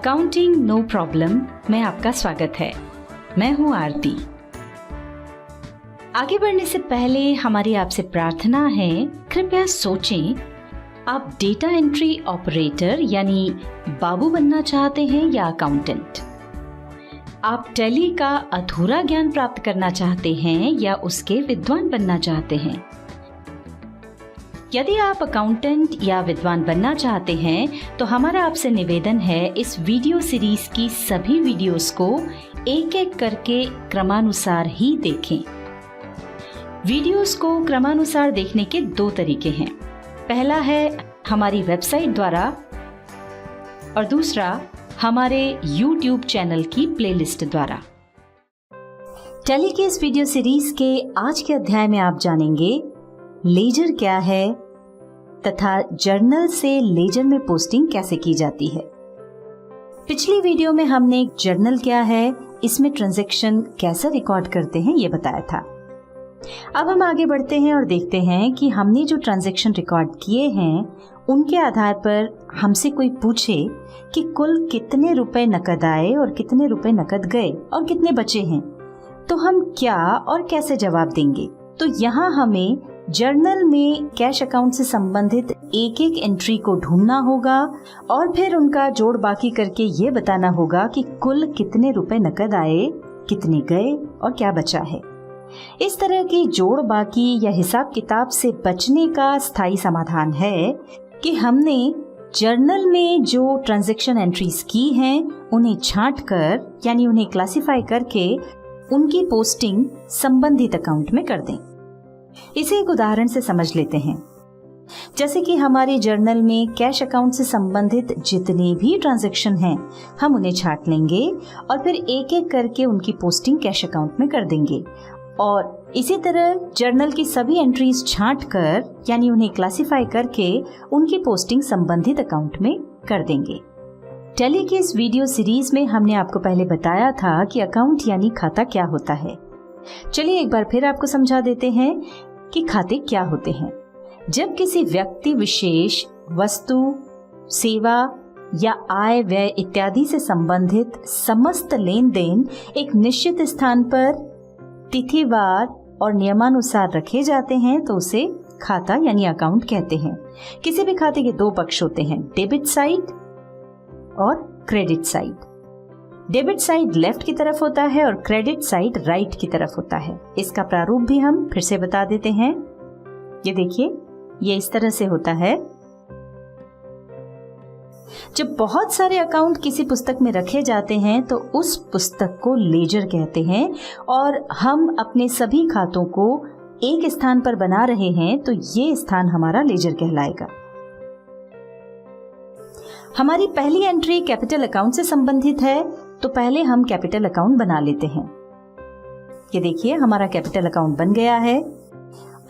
Accounting no problem में आपका स्वागत है। मैं हूं आरती। आगे बढ़ने से पहले हमारी आपसे प्रार्थना है, कृपया सोचें, आप डेटा एंट्री ऑपरेटर यानी बाबू बनना चाहते हैं या अकाउंटेंट? आप टैली का अधूरा ज्ञान प्राप्त करना चाहते हैं या उसके विद्वान बनना चाहते हैं? यदि आप अकाउंटेंट या विद्वान बनना चाहते हैं तो हमारा आपसे निवेदन है, इस वीडियो सीरीज की सभी वीडियोस को एक एक करके क्रमानुसार ही देखें। वीडियोस को क्रमानुसार देखने के दो तरीके हैं। पहला है हमारी वेबसाइट द्वारा और दूसरा हमारे YouTube चैनल की प्लेलिस्ट द्वारा। टैली के इस वीडियो सीरीज के आज के अध्याय में आप जानेंगे लेजर क्या है तथा जर्नल से लेजर में पोस्टिंग कैसे की जाती है। पिछली वीडियो में हमने जर्नल क्या है, इसमें ट्रांजैक्शन कैसे रिकॉर्ड करते हैं, ये बताया था। अब हम आगे बढ़ते हैं और देखते हैं कि हमने जो ट्रांजैक्शन रिकॉर्ड किए हैं उनके आधार पर हमसे कोई पूछे कि कुल कितने रुपए नकद आए और कितने रुपए नकद गए और कितने बचे हैं, तो हम क्या और कैसे जवाब देंगे। तो यहाँ हमें जर्नल में कैश अकाउंट से संबंधित एक एक एंट्री को ढूंढना होगा और फिर उनका जोड़ बाकी करके ये बताना होगा कि कुल कितने रुपए नकद आए, कितने गए और क्या बचा है। इस तरह की जोड़ बाकी या हिसाब किताब से बचने का स्थायी समाधान है कि हमने जर्नल में जो ट्रांजैक्शन एंट्रीज की हैं उन्हें छांटकर यानी उन्हें क्लासिफाई करके उनकी पोस्टिंग संबंधित अकाउंट में कर दें। इसे एक उदाहरण से समझ लेते हैं। जैसे कि हमारे जर्नल में कैश अकाउंट से संबंधित जितने भी ट्रांजैक्शन हैं हम उन्हें छांट लेंगे और फिर एक एक करके उनकी पोस्टिंग कैश अकाउंट में कर देंगे और इसी तरह जर्नल की सभी एंट्रीज छांट कर यानी उन्हें क्लासिफाई करके उनकी पोस्टिंग संबंधित अकाउंट में कर देंगे। टैली की इस वीडियो सीरीज में हमने आपको पहले बताया था कि अकाउंट यानी खाता क्या होता है। चलिए एक बार फिर आपको समझा देते हैं कि खाते क्या होते हैं। जब किसी व्यक्ति विशेष, वस्तु, सेवा या आय व्यय इत्यादि से संबंधित समस्त लेन देन एक निश्चित स्थान पर तिथिवार और नियमानुसार रखे जाते हैं तो उसे खाता यानी अकाउंट कहते हैं। किसी भी खाते के दो पक्ष होते हैं, डेबिट साइड और credit side. Debit side left की तरफ होता है और क्रेडिट साइड राइट की तरफ होता है। इसका प्रारूप भी हम फिर से बता देते हैं। ये देखिए, ये इस तरह से होता है। जब बहुत सारे अकाउंट किसी पुस्तक में रखे जाते हैं तो उस पुस्तक को लेजर कहते हैं और हम अपने सभी खातों को एक स्थान पर बना रहे हैं तो ये स्थान हमारा लेजर कहलाएगा। हमारी पहली एंट्री कैपिटल अकाउंट से संबंधित है तो पहले हम कैपिटल अकाउंट बना लेते हैं। ये देखिए, हमारा कैपिटल अकाउंट बन गया है।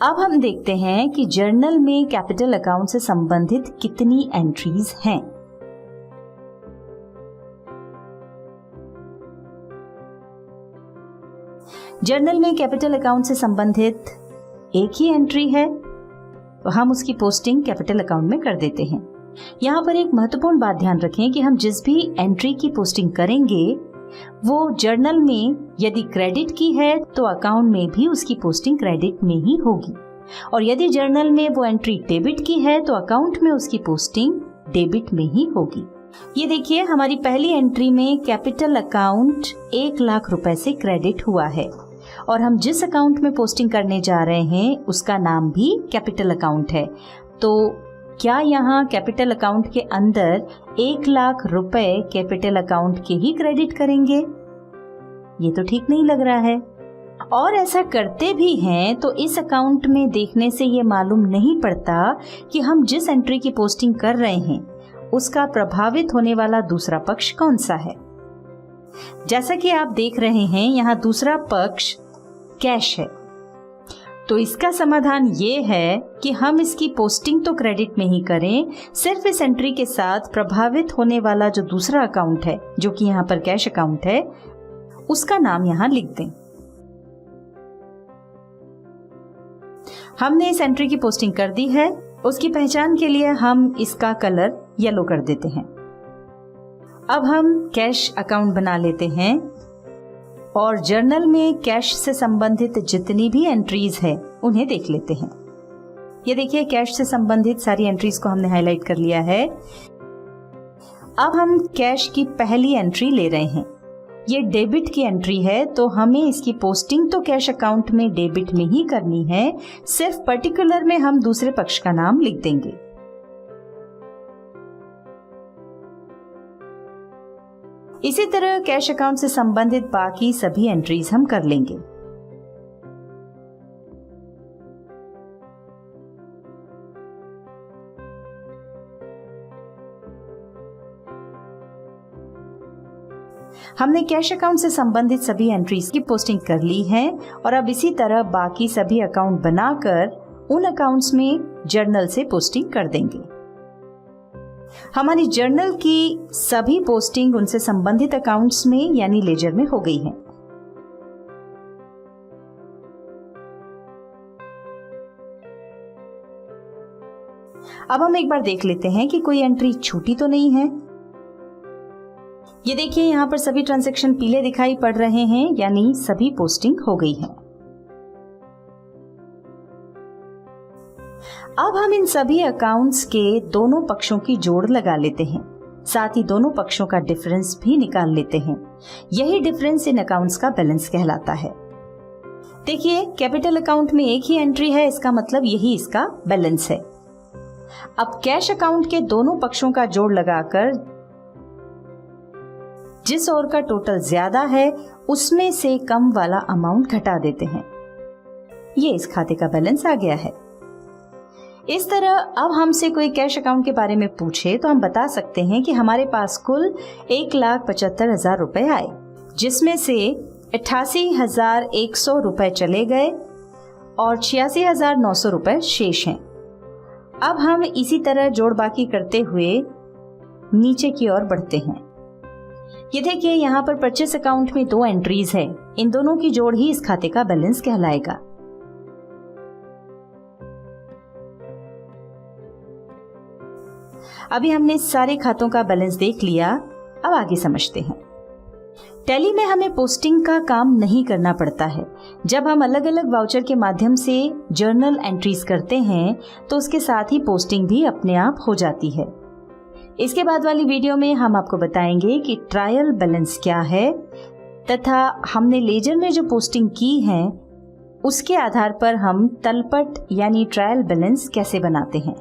अब हम देखते हैं कि जर्नल में कैपिटल अकाउंट से संबंधित कितनी एंट्रीज हैं। जर्नल में कैपिटल अकाउंट से संबंधित एक ही एंट्री है तो हम उसकी पोस्टिंग कैपिटल अकाउंट में कर देते हैं। यहाँ पर एक महत्वपूर्ण बात ध्यान रखें कि हम जिस भी एंट्री की पोस्टिंग करेंगे वो जर्नल में यदि क्रेडिट की है तो अकाउंट में भी उसकी पोस्टिंग क्रेडिट में ही होगी और यदि जर्नल में वो एंट्री डेबिट की है तो अकाउंट में उसकी पोस्टिंग डेबिट में ही होगी। ये देखिए, हमारी पहली एंट्री में कैपिटल अकाउंट 1 लाख रुपए से क्रेडिट हुआ है और हम जिस अकाउंट में पोस्टिंग करने जा रहे हैं उसका नाम भी कैपिटल अकाउंट है। तो क्या यहाँ कैपिटल अकाउंट के अंदर 1 लाख रुपए कैपिटल अकाउंट के ही क्रेडिट करेंगे? ये तो ठीक नहीं लग रहा है। और ऐसा करते भी हैं तो इस अकाउंट में देखने से ये मालूम नहीं पड़ता कि हम जिस एंट्री की पोस्टिंग कर रहे हैं उसका प्रभावित होने वाला दूसरा पक्ष कौन सा है। जैसा कि आप देख रहे हैं, यहाँ दूसरा पक्ष कैश है। तो इसका समाधान ये है कि हम इसकी पोस्टिंग तो क्रेडिट में ही करें, सिर्फ इस एंट्री के साथ प्रभावित होने वाला जो दूसरा अकाउंट है जो कि यहाँ पर कैश अकाउंट है उसका नाम यहाँ लिख दें। हमने इस एंट्री की पोस्टिंग कर दी है, उसकी पहचान के लिए हम इसका कलर येलो कर देते हैं। अब हम कैश अकाउंट बना लेते हैं और जर्नल में कैश से संबंधित जितनी भी एंट्रीज है उन्हें देख लेते हैं। ये देखिए, कैश से संबंधित सारी एंट्रीज को हमने हाईलाइट कर लिया है। अब हम कैश की पहली एंट्री ले रहे हैं। ये डेबिट की एंट्री है, तो हमें इसकी पोस्टिंग तो कैश अकाउंट में डेबिट में ही करनी है, सिर्फ पर्टिकुलर में हम दूसरे पक्ष का नाम लिख देंगे। इसी तरह कैश अकाउंट से संबंधित बाकी सभी एंट्रीज हम कर लेंगे। हमने कैश अकाउंट से संबंधित सभी एंट्रीज की पोस्टिंग कर ली है और अब इसी तरह बाकी सभी अकाउंट बनाकर उन अकाउंट्स में जर्नल से पोस्टिंग कर देंगे। हमारी जर्नल की सभी पोस्टिंग उनसे संबंधित अकाउंट्स में यानी लेजर में हो गई है। अब हम एक बार देख लेते हैं कि कोई एंट्री छूटी तो नहीं है। ये देखिए, यहाँ पर सभी ट्रांजैक्शन पीले दिखाई पड़ रहे हैं, यानी सभी पोस्टिंग हो गई है। अब हम इन सभी अकाउंट्स के दोनों पक्षों की जोड़ लगा लेते हैं, साथ ही दोनों पक्षों का डिफरेंस भी निकाल लेते हैं। यही डिफरेंस इन अकाउंट्स का बैलेंस कहलाता है। देखिए, कैपिटल अकाउंट में एक ही एंट्री है, इसका मतलब यही इसका बैलेंस है। अब कैश अकाउंट के दोनों पक्षों का जोड़ लगाकर जिस ओर का टोटल ज्यादा है उसमें से कम वाला अमाउंट घटा देते हैं। ये इस खाते का बैलेंस आ गया है। इस तरह अब हमसे कोई कैश अकाउंट के बारे में पूछे तो हम बता सकते हैं कि हमारे पास कुल 1,75,000 रुपए आए, जिसमें से 88,100 रुपए चले गए और 86,900 रुपए शेष हैं। अब हम इसी तरह जोड़ बाकी करते हुए नीचे की ओर बढ़ते हैं। ये देखिए, यहाँ पर परचेस अकाउंट में 2 एंट्रीज है, इन दोनों की जोड़ ही इस खाते का बैलेंस कहलाएगा। अभी हमने सारे खातों का बैलेंस देख लिया, अब आगे समझते हैं। टैली में हमें पोस्टिंग का काम नहीं करना पड़ता है। जब हम अलग अलग वाउचर के माध्यम से जर्नल एंट्रीज करते हैं तो उसके साथ ही पोस्टिंग भी अपने आप हो जाती है। इसके बाद वाली वीडियो में हम आपको बताएंगे कि ट्रायल बैलेंस क्या है तथा हमने लेजर में जो पोस्टिंग की है उसके आधार पर हम तलपट यानी ट्रायल बैलेंस कैसे बनाते हैं।